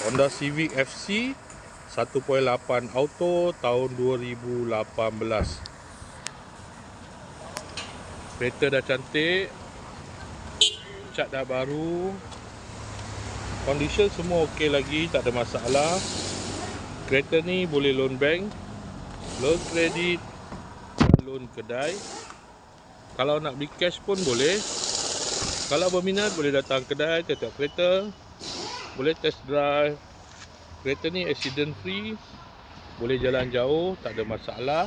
Honda Civic FC 1.8 auto tahun 2018. Kereta dah cantik, cat dah baru, condition semua okey lagi, tak ada masalah. Kereta ni boleh loan bank, loan kredit, loan kedai. Kalau nak beli cash pun boleh. Kalau berminat boleh datang kedai, tengok kereta, boleh test drive. Kereta ni accident free, boleh jalan jauh, tak ada masalah.